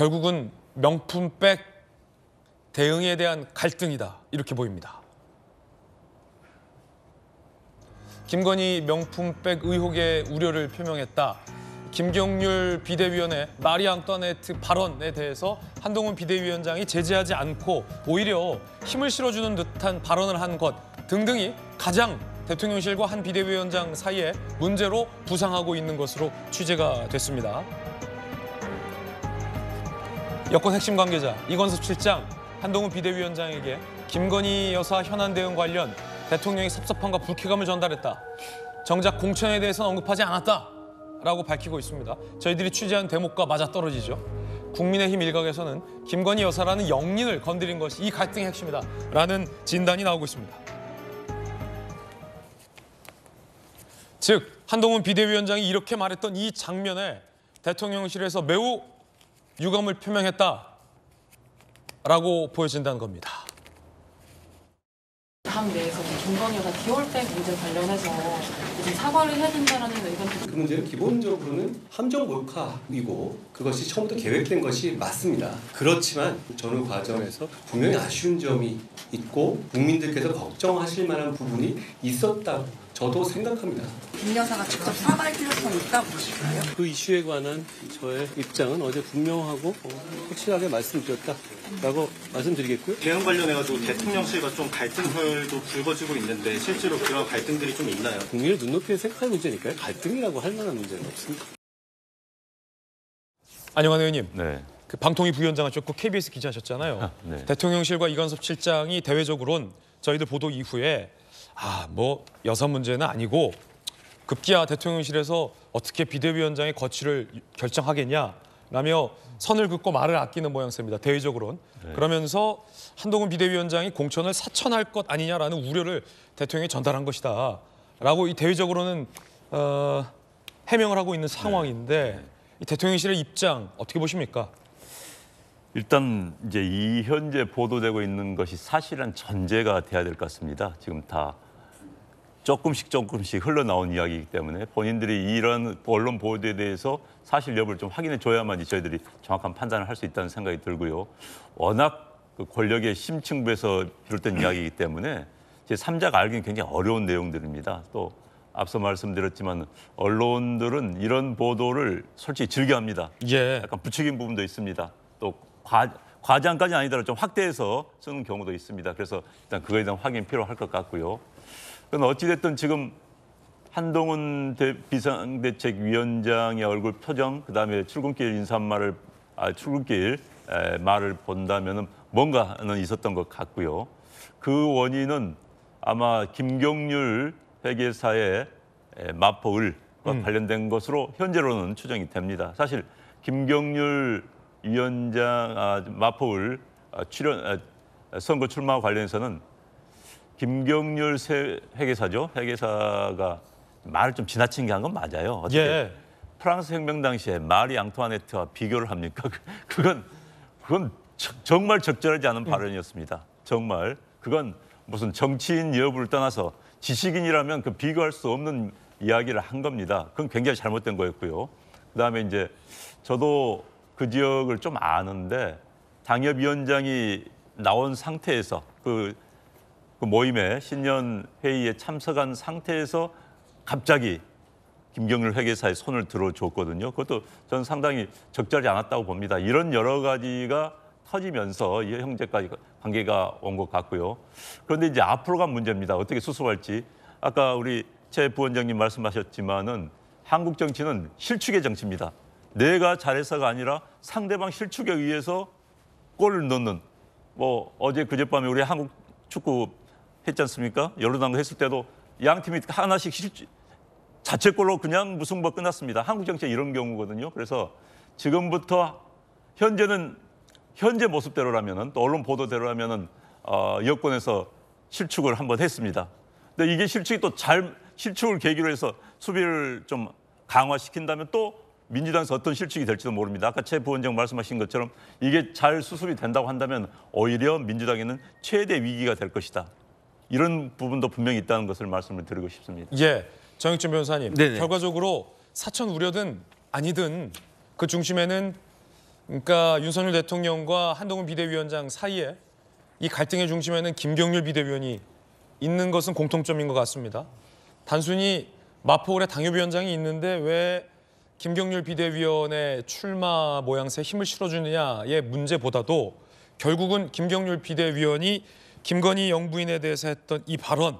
결국은 명품백 대응에 대한 갈등이다 이렇게 보입니다. 김건희 명품백 의혹의 우려를 표명했다. 김경률 비대위원의 마리 앙뚜아네트 발언에 대해서 한동훈 비대위원장이 제재하지 않고 오히려 힘을 실어주는 듯한 발언을 한 것 등등이 가장 대통령실과 한 비대위원장 사이에 문제로 부상하고 있는 것으로 취재가 됐습니다. 여권 핵심 관계자 이건섭 실장, 한동훈 비대위원장에게 김건희 여사 현안 대응 관련 대통령이 섭섭함과 불쾌감을 전달했다. 정작 공천에 대해서는 언급하지 않았다라고 밝히고 있습니다. 저희들이 취재한 대목과 맞아떨어지죠. 국민의힘 일각에서는 김건희 여사라는 영린을 건드린 것이 이 갈등의 핵심이다라는 진단이 나오고 있습니다. 즉 한동훈 비대위원장이 이렇게 말했던 이 장면에 대통령실에서 매우 유감을 표명했다라고 보여진다는 겁니다. 당 내에서 김건희 여사 디올백 문제 관련해서 이제 사과를 해야 된다라는 의견도. 그 문제는 기본적으로는 함정 몰카이고 그것이 처음부터 계획된 것이 맞습니다. 그렇지만 저는 과정에서 분명히 아쉬운 점이 있고 국민들께서 걱정하실 만한 부분이 있었다고 저도 생각합니다. 김 여사가 직접 사과할 필요성이 있다고 보실까요? 그 이슈에 관한 저의 입장은 어제 분명하고 확실하게 말씀드렸다라고 말씀드리겠고요. 대응 관련해가지고 대통령실과 좀 갈등설도 불거지고 있는데 실제로 그런 갈등들이 좀 있나요? 국민의 눈높이에 생각할 문제니까요. 갈등이라고 할 만한 문제는 없습니다. 안녕하세요, 의원님. 네. 그 방통위 부위원장하셨고 KBS 기자하셨잖아요. 네. 대통령실과 이건섭 실장이 대외적으로는 저희들 보도 이후에 뭐 여사 문제는 아니고 급기야 대통령실에서 어떻게 비대위원장의 거취를 결정하겠냐라며 선을 긋고 말을 아끼는 모양새입니다. 대외적으로는. 네. 그러면서 한동훈 비대위원장이 공천을 사천할 것 아니냐라는 우려를 대통령에 전달한 것이다. 라고 이 대외적으로는 해명을 하고 있는 상황인데 이 대통령실의 입장 어떻게 보십니까? 일단 이제 이 현재 보도되고 있는 것이 사실은 전제가 돼야 될 것 같습니다. 지금 다 조금씩 흘러나온 이야기이기 때문에 본인들이 이런 언론 보도에 대해서 사실 여부를 좀 확인해 줘야만 저희들이 정확한 판단을 할 수 있다는 생각이 들고요. 워낙 그 권력의 심층부에서 비롯된 이야기이기 때문에 제3자가 알기는 굉장히 어려운 내용들입니다. 또 앞서 말씀드렸지만 언론들은 이런 보도를 솔직히 즐겨합니다. 예. 약간 부추긴 부분도 있습니다. 또 과장까지는 아니더라도 좀 확대해서 쓰는 경우도 있습니다. 그래서 일단 그거에 대한 확인이 필요할 것 같고요. 그건 어찌됐든 지금 한동훈 비상대책위원장의 얼굴 표정, 그다음에 출근길 말을 본다면은 뭔가는 있었던 것 같고요. 그 원인은 아마 김경률 회계사의 마포을과 관련된 것으로 현재로는 추정이 됩니다. 사실 김경률 위원장 마포을 선거 출마와 관련해서는 김경률 회계사죠. 회계사가 말을 좀 지나친 게 한 건 맞아요. 어떻게 예. 프랑스 혁명 당시에 마리 앙투아네트와 비교를 합니까? 그건 정말 적절하지 않은 발언이었습니다. 정말 그건 무슨 정치인 여부를 떠나서 지식인이라면 그 비교할 수 없는 이야기를 한 겁니다. 그건 굉장히 잘못된 거였고요. 그다음에 이제 저도 그 지역을 좀 아는데 당협위원장이 나온 상태에서 그 모임에 신년 회의에 참석한 상태에서 갑자기 김경률 회계사의 손을 들어줬거든요. 그것도 저는 상당히 적절하지 않았다고 봅니다. 이런 여러 가지가 터지면서 이 형제까지 관계가 온 것 같고요. 그런데 이제 앞으로가 문제입니다. 어떻게 수습할지. 아까 우리 최 부원장님 말씀하셨지만은 한국 정치는 실축의 정치입니다. 내가 잘해서가 아니라 상대방 실축에 의해서 골을 넣는. 뭐 어제 그젯밤에 우리 한국 축구 했지 않습니까? 열로당도 했을 때도 양 팀이 하나씩 자책골로 그냥 무승부가 끝났습니다. 한국 정치가 이런 경우거든요. 그래서 지금부터 현재 모습대로라면은 또 언론 보도대로라면은 여권에서 실축을 한번 했습니다. 근데 이게 실축이 또 실축을 계기로 해서 수비를 좀 강화시킨다면 또 민주당에서 어떤 실축이 될지도 모릅니다. 아까 최 부원장 말씀하신 것처럼 이게 잘 수습이 된다고 한다면 오히려 민주당에는 최대 위기가 될 것이다. 이런 부분도 분명히 있다는 것을 말씀을 드리고 싶습니다. 예, 정익준 변호사님. 네네. 결과적으로 사천 우려든 아니든 그 중심에는 그러니까 윤석열 대통령과 한동훈 비대위원장 사이에 이 갈등의 중심에는 김경률 비대위원이 있는 것은 공통점인 것 같습니다. 단순히 마포울에 당협위원장이 있는데 왜 김경률 비대위원의 출마 모양새에 힘을 실어주느냐의 문제보다도 결국은 김경률 비대위원이 김건희 영부인에 대해서 했던 이 발언,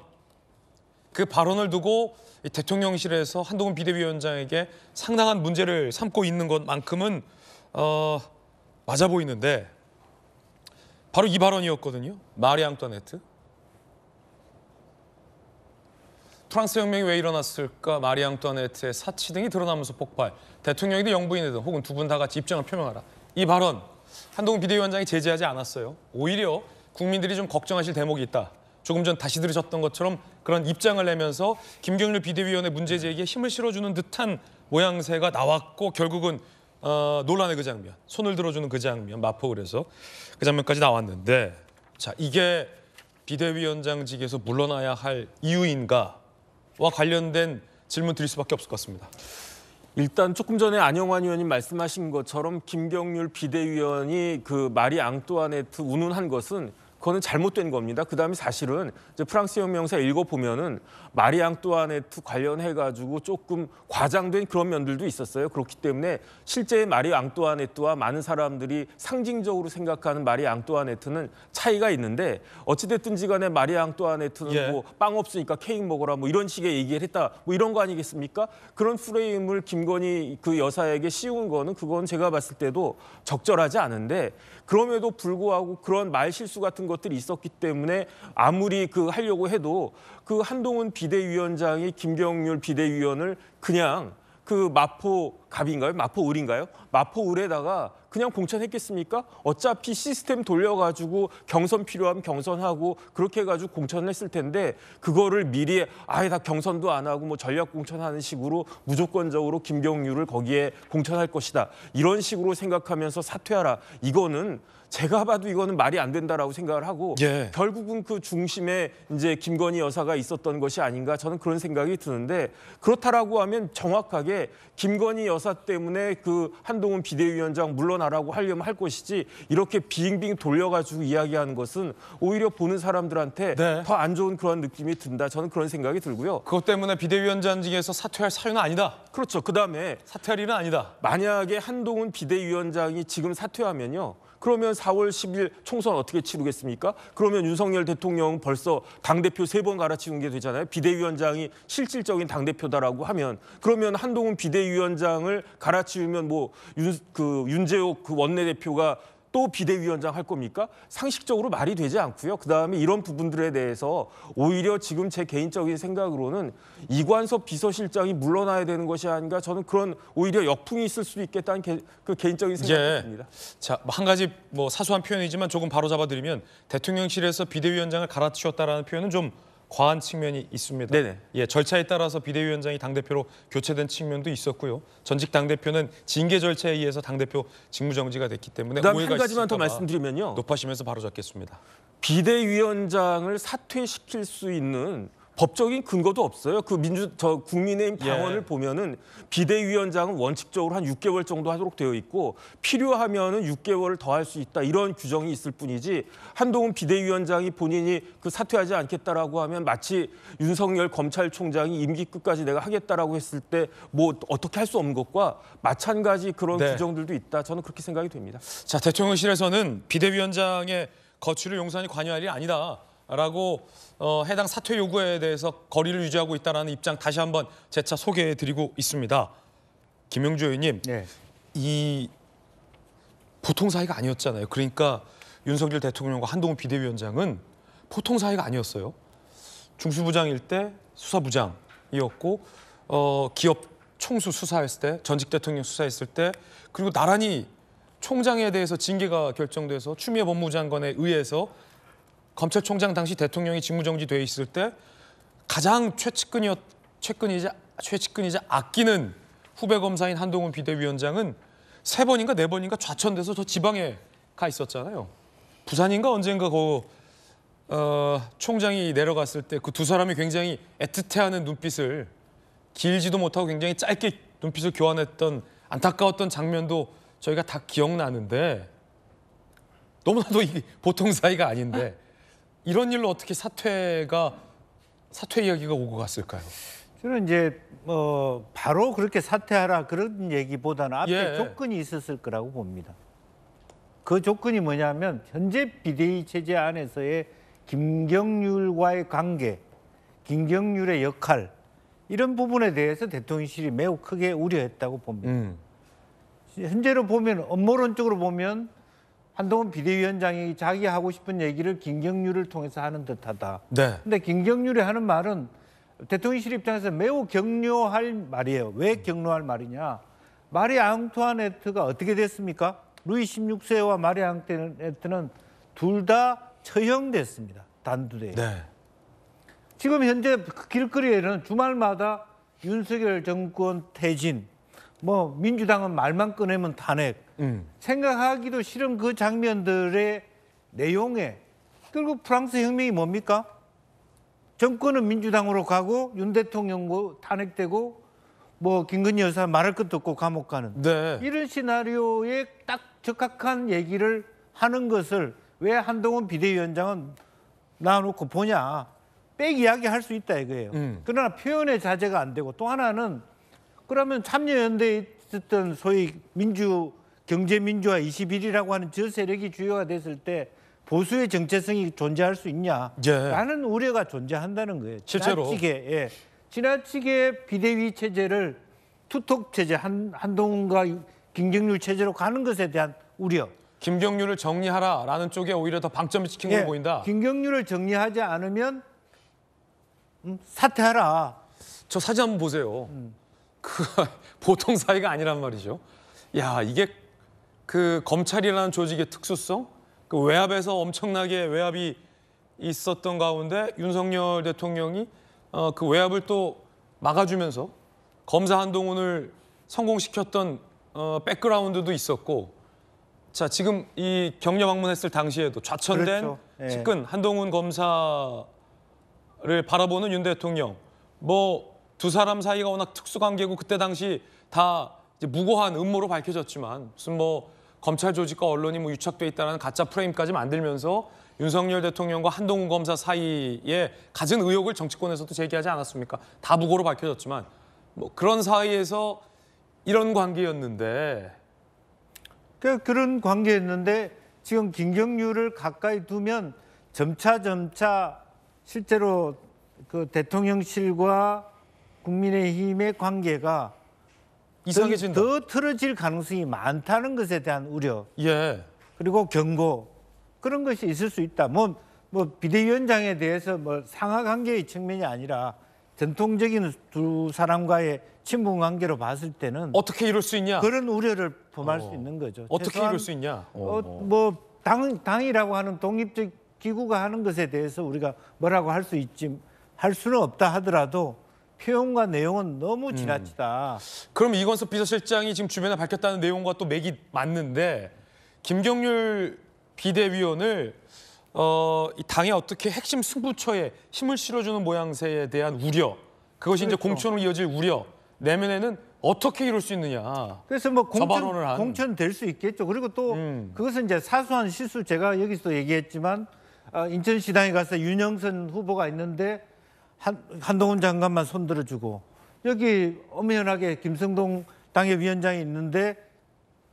그 발언을 두고 대통령실에서 한동훈 비대위원장에게 상당한 문제를 삼고 있는 것만큼은 맞아 보이는데 바로 이 발언이었거든요. 마리 앙뚜아네트. 프랑스 혁명이 왜 일어났을까? 마리 앙뚜아네트의 사치 등이 드러나면서 폭발. 대통령이든 영부인이든 혹은 두 분 다 같이 입장을 표명하라. 이 발언 한동훈 비대위원장이 제지하지 않았어요. 오히려 국민들이 좀 걱정하실 대목이 있다. 조금 전 다시 들으셨던 것처럼 그런 입장을 내면서 김경률 비대위원의 문제 제기에 힘을 실어주는 듯한 모양새가 나왔고 결국은 논란의 그 장면, 손을 들어주는 그 장면, 마포울에서 그 장면까지 나왔는데 자 이게 비대위원장직에서 물러나야 할 이유인가와 관련된 질문 드릴 수밖에 없을 것 같습니다. 일단 조금 전에 안영환 의원님 말씀하신 것처럼 김경률 비대위원이 그 마리 앙뚜아네트 운운한 것은 그거는 잘못된 겁니다. 그다음에 사실은 이제 프랑스 혁명사 읽어보면은 마리 앙뚜아네트 관련해가지고 조금 과장된 그런 면들도 있었어요. 그렇기 때문에 실제 마리 앙뚜아네트와 많은 사람들이 상징적으로 생각하는 마리 앙뚜아네트는 차이가 있는데 어찌됐든지 간에 마리 앙뚜아네트는 뭐 빵 없으니까 케이크 먹어라 뭐 이런 식의 얘기를 했다 뭐 이런 거 아니겠습니까? 그런 프레임을 김건희 그 여사에게 씌운 거는 그건 제가 봤을 때도 적절하지 않은데 그럼에도 불구하고 그런 말 실수 같은 것들이 있었기 때문에 아무리 그 하려고 해도 그 한동훈 비대위원장이 김경률 비대위원을 그냥 그 마포갑인가요? 마포을인가요? 마포을에다가 그냥 공천했겠습니까? 어차피 시스템 돌려가지고 경선 필요하면 경선하고 그렇게 해가지고 공천을 했을 텐데 그거를 미리 아예 다 경선도 안 하고 뭐 전략 공천하는 식으로 무조건적으로 김경률을 거기에 공천할 것이다. 이런 식으로 생각하면서 사퇴하라. 이거는 제가 봐도 이거는 말이 안 된다라고 생각을 하고 결국은 그 중심에 이제 김건희 여사가 있었던 것이 아닌가 저는 그런 생각이 드는데 그렇다라고 하면 정확하게 김건희 여사 때문에 그 한동훈 비대위원장 물러나라고 하려면 할 것이지 이렇게 빙빙 돌려가지고 이야기하는 것은 오히려 보는 사람들한테 더 안 좋은 그런 느낌이 든다. 저는 그런 생각이 들고요. 그것 때문에 비대위원장직에서 사퇴할 사유는 아니다. 그렇죠. 그다음에 사퇴할 일은 아니다. 만약에 한동훈 비대위원장이 지금 사퇴하면요. 그러면 4월 10일 총선 어떻게 치르겠습니까? 그러면 윤석열 대통령 벌써 당대표 3번 갈아치운 게 되잖아요. 비대위원장이 실질적인 당대표다라고 하면 그러면 한동훈 비대위원장을 갈아치우면 뭐 윤재옥 그 원내대표가 또 비대위원장 할 겁니까? 상식적으로 말이 되지 않고요. 그다음에 이런 부분들에 대해서 오히려 지금 제 개인적인 생각으로는 이관섭 비서실장이 물러나야 되는 것이 아닌가 저는 그런 오히려 역풍이 있을 수도 있겠다는 그 개인적인 생각이 듭니다. 자, 한 가지 뭐 사소한 표현이지만 조금 바로 잡아드리면 대통령실에서 비대위원장을 갈아치웠다라는 표현은 좀 과한 측면이 있습니다. 예, 절차에 따라서 비대위원장이 당대표로 교체된 측면도 있었고요. 전직 당대표는 징계 절차에 의해서 당대표 직무정지가 됐기 때문에 그다음 오해가 한 가지만 더 있을까 봐 말씀드리면요. 높아지면서 바로 잡겠습니다. 비대위원장을 사퇴시킬 수 있는 법적인 근거도 없어요. 그 국민의힘 당원을 보면은 비대위원장은 원칙적으로 한 6개월 정도 하도록 되어 있고 필요하면은 6개월을 더 할 수 있다 이런 규정이 있을 뿐이지 한동훈 비대위원장이 본인이 그 사퇴하지 않겠다라고 하면 마치 윤석열 검찰총장이 임기 끝까지 내가 하겠다라고 했을 때 뭐 어떻게 할 수 없는 것과 마찬가지 그런 규정들도 있다. 저는 그렇게 생각이 됩니다. 자, 대통령실에서는 비대위원장의 거취를 용산이 관여할 일이 아니다라고 해당 사퇴 요구에 대해서 거리를 유지하고 있다는 입장 다시 한번 재차 소개해드리고 있습니다. 김영주 의원님, 이 보통 사이가 아니었잖아요. 그러니까 윤석열 대통령과 한동훈 비대위원장은 보통 사이가 아니었어요. 중수부장일 때 수사부장이었고 기업 총수 수사했을 때, 전직 대통령 수사했을 때 그리고 나란히 총장에 대해서 징계가 결정돼서 추미애 법무부 장관에 의해서 검찰총장 당시 대통령이 직무정지돼 있을 때 가장 최측근이자 아끼는 후배 검사인 한동훈 비대위원장은 3번인가 4번인가 좌천돼서 저 지방에 가 있었잖아요. 부산인가 언젠가 총장이 내려갔을 때 그 두 사람이 굉장히 애틋해하는 눈빛을 길지도 못하고 굉장히 짧게 눈빛을 교환했던 안타까웠던 장면도 저희가 다 기억나는데 너무나도 이게 보통 사이가 아닌데 이런 일로 어떻게 사퇴 이야기가 오고 갔을까요? 저는 이제 바로 그렇게 사퇴하라 그런 얘기보다는 앞에 예. 조건이 있었을 거라고 봅니다. 그 조건이 뭐냐면 현재 비대위 체제 안에서의 김경률과의 관계, 김경률의 역할 이런 부분에 대해서 대통령실이 매우 크게 우려했다고 봅니다. 현재로 보면 업무론적으로 보면 한동훈 비대위원장이 자기 하고 싶은 얘기를 김경률을 통해서 하는 듯하다. 네. 근데 김경률이 하는 말은 대통령실 입장에서 매우 격려할 말이에요. 왜 격려할 말이냐? 마리 앙투아네트가 어떻게 됐습니까? 루이 16세와 마리 앙투아네트는 둘 다 처형됐습니다. 단두대. 네. 지금 현재 길거리에는 주말마다 윤석열 정권 퇴진, 뭐 민주당은 말만 꺼내면 탄핵, 생각하기도 싫은 그 장면들의 내용에 결국 프랑스 혁명이 뭡니까? 정권은 민주당으로 가고 윤 대통령 탄핵되고 뭐 김건희 여사 말할 것도 없고 감옥 가는 네. 이런 시나리오에 딱 적합한 얘기를 하는 것을 왜 한동훈 비대위원장은 놔놓고 보냐? 백 이야기 할 수 있다 이거예요. 그러나 표현의 자제가 안 되고 또 하나는 그러면 참여연대에 있었던 소위 경제민주화 21이라고 하는 저 세력이 주요가 됐을 때 보수의 정체성이 존재할 수 있냐? 예. 라는 우려가 존재한다는 거예요. 실제로. 지나치게 비대위 체제를 투톱 체제 한동훈과 김경률 체제로 가는 것에 대한 우려. 김경률을 정리하라라는 쪽에 오히려 더 방점을 찍힌 걸로 보인다. 김경률을 정리하지 않으면 사퇴하라. 저 사진 한번 보세요. 그 보통 사이가 아니란 말이죠. 야, 이게 그 검찰이라는 조직의 특수성, 그 외압에서 엄청나게 외압이 있었던 가운데 윤석열 대통령이 그 외압을 또 막아주면서 검사 한동훈을 성공시켰던 백그라운드도 있었고, 자 지금 이 격려 방문했을 당시에도 좌천된 그렇죠. 예. 측근 한동훈 검사를 바라보는 윤 대통령, 뭐 두 사람 사이가 워낙 특수관계고 그때 당시 다 이제 무고한 음모로 밝혀졌지만 무슨 뭐 검찰 조직과 언론이 뭐 유착돼 있다는 가짜 프레임까지 만들면서 윤석열 대통령과 한동훈 검사 사이에 갖은 의혹을 정치권에서도 제기하지 않았습니까? 다 무고로 밝혀졌지만 뭐 그런 사이에서 이런 관계였는데. 그런 관계였는데 지금 김경률을 가까이 두면 점차 실제로 그 대통령실과 국민의힘의 관계가 이상해진다. 더 틀어질 가능성이 많다는 것에 대한 우려 예. 그리고 경고 그런 것이 있을 수 있다. 뭐 비대위원장에 대해서 뭐 상하 관계의 측면이 아니라 전통적인 두 사람과의 친분 관계로 봤을 때는 어떻게 이럴 수 있냐? 그런 우려를 범할 수 있는 거죠. 어떻게 최소한 이럴 수 있냐? 뭐 당이라고 하는 독립적 기구가 하는 것에 대해서 우리가 뭐라고 할 수는 없다 하더라도 표현과 내용은 너무 지나치다. 그럼 이건섭 비서실장이 지금 주변에 밝혔다는 내용과 또 맥이 맞는데 김경률 비대위원을 이 당의 어떻게 핵심 승부처에 힘을 실어주는 모양새에 대한 우려, 그것이 이제 그렇죠. 공천으로 이어질 우려, 내면에는 어떻게 이룰 수 있느냐. 그래서 뭐 저 발언을 한. 공천 될 수 있겠죠. 그리고 또 그것은 이제 사소한 실수 제가 여기서 얘기했지만 인천시당에 가서 윤영선 후보가 있는데 한동훈 장관만 손들어주고 여기 엄연하게 김성동 당협위원장이 있는데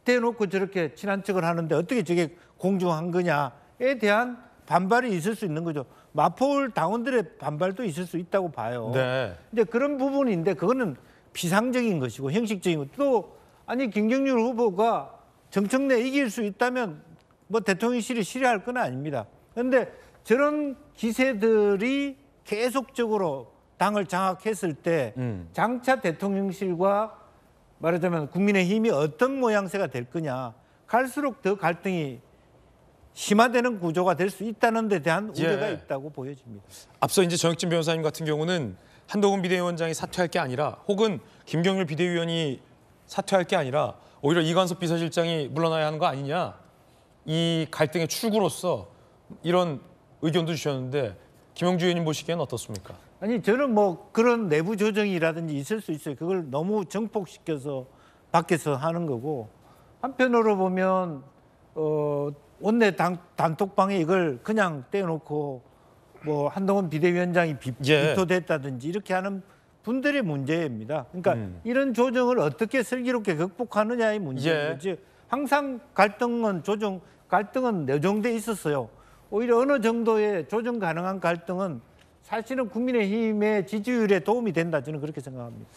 대놓고 저렇게 친한 척을 하는데 어떻게 저게 공정한 거냐에 대한 반발이 있을 수 있는 거죠. 마포울 당원들의 반발도 있을 수 있다고 봐요. 네. 근데 그런 부분인데 그거는 비상적인 것이고 형식적인 것. 또 아니 김경률 후보가 정청래 이길 수 있다면 뭐 대통령실이 싫어할 건 아닙니다. 그런데 저런 기세들이 계속적으로 당을 장악했을 때 장차 대통령실과 말하자면 국민의힘이 어떤 모양새가 될 거냐. 갈수록 더 갈등이 심화되는 구조가 될 수 있다는 데 대한 우려가 있다고 보여집니다. 앞서 이제 정혁진 변호사님 같은 경우는 한동훈 비대위원장이 사퇴할 게 아니라 혹은 김경률 비대위원이 사퇴할 게 아니라 오히려 이관섭 비서실장이 물러나야 하는 거 아니냐. 이 갈등의 출구로서 이런 의견도 주셨는데 김영주 의원님 보시기엔 어떻습니까? 아니 저는 뭐 그런 내부 조정이라든지 있을 수 있어요. 그걸 너무 정폭시켜서 밖에서 하는 거고 한편으로 보면 원내 단톡방에 이걸 그냥 떼어놓고 뭐 한동훈 비대위원장이 예. 비토됐다든지 이렇게 하는 분들의 문제입니다. 그러니까 이런 조정을 어떻게 슬기롭게 극복하느냐의 문제인 거지. 항상 갈등은 내정돼 있었어요. 오히려 어느 정도의 조정 가능한 갈등은 사실은 국민의힘의 지지율에 도움이 된다, 저는 그렇게 생각합니다.